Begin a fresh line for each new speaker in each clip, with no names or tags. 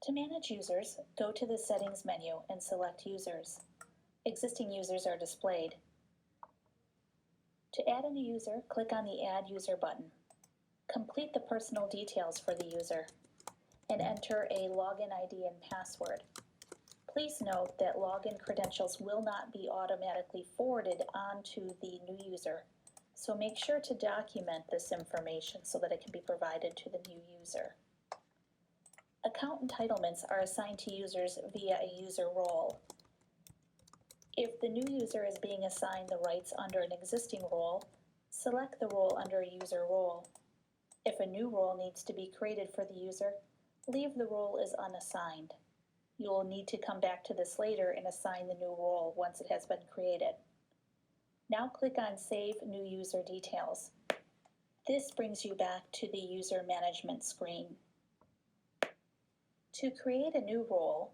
To manage users, go to the Settings menu and select Users. Existing users are displayed. To add a new user, click on the Add User button. Complete the personal details for the user and enter a login ID and password. Please note that login credentials will not be automatically forwarded onto the new user, so make sure to document this information so that it can be provided to the new user. Account entitlements are assigned to users via a user role. If the new user is being assigned the rights under an existing role, select the role under a user role. If a new role needs to be created for the user, leave the role as unassigned. You will need to come back to this later and assign the new role once it has been created. Now click on Save New User Details. This brings you back to the User Management screen. To create a new role,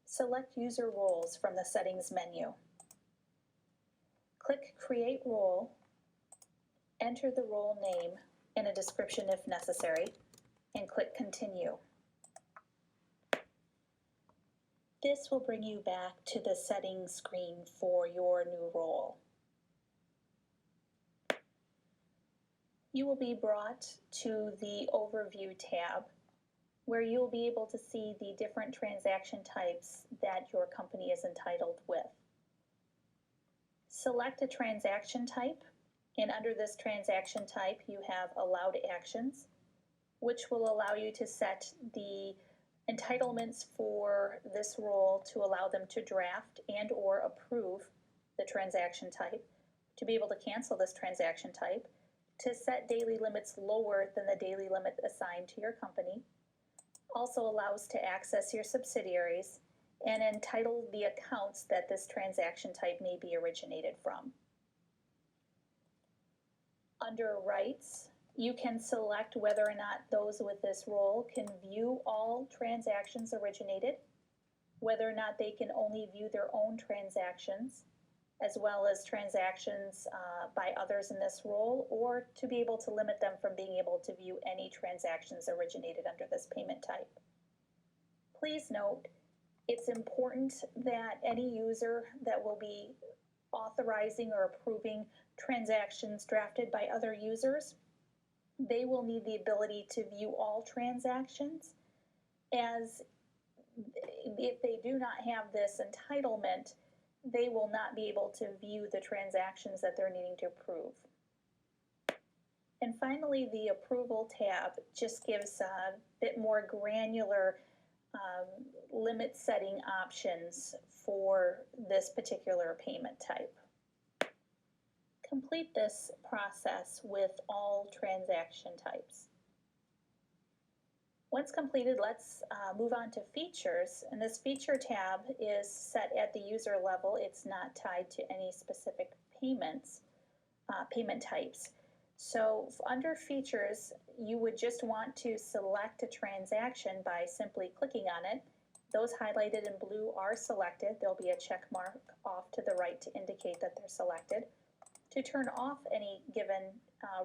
select User Roles from the Settings menu. Click Create Role, enter the role name and a description if necessary, and click Continue. This will bring you back to the settings screen for your new role. You will be brought to the Overview tab, where you'll be able to see the different transaction types that your company is entitled with. Select a transaction type, and under this transaction type you have Allowed Actions, which will allow you to set the entitlements for this role to allow them to draft and or approve the transaction type, to be able to cancel this transaction type, to set daily limits lower than the daily limit assigned to your company, also allows to access your subsidiaries, and entitle the accounts that this transaction type may be originated from. Under Rights, you can select whether or not those with this role can view all transactions originated, whether or not they can only view their own transactions, as well as transactions by others in this role, or to be able to limit them from being able to view any transactions originated under this payment type. Please note, it's important that any user that will be authorizing or approving transactions drafted by other users, they will need the ability to view all transactions, as if they do not have this entitlement, they will not be able to view the transactions that they're needing to approve. And finally, the Approval tab just gives a bit more granular limit setting options for this particular payment type. Complete this process with all transaction types. Once completed, let's move on to Features, and this Feature tab is set at the user level. It's not tied to any specific payment types. So under Features, you would just want to select a transaction by simply clicking on it. Those highlighted in blue are selected. There'll be a check mark off to the right to indicate that they're selected. To turn off any given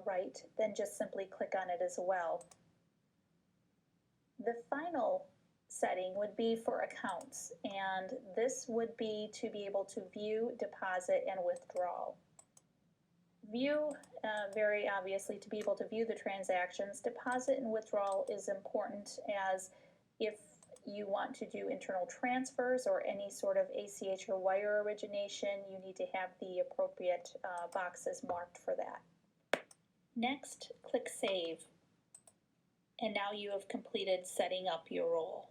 right, then just simply click on it as well. The final setting would be for accounts, and this would be to be able to view, deposit, and withdrawal. View, very obviously, to be able to view the transactions. Deposit and withdrawal is important, as if you want to do internal transfers or any sort of ACH or wire origination, you need to have the appropriate boxes marked for that. Next, click Save. And now you have completed setting up your role.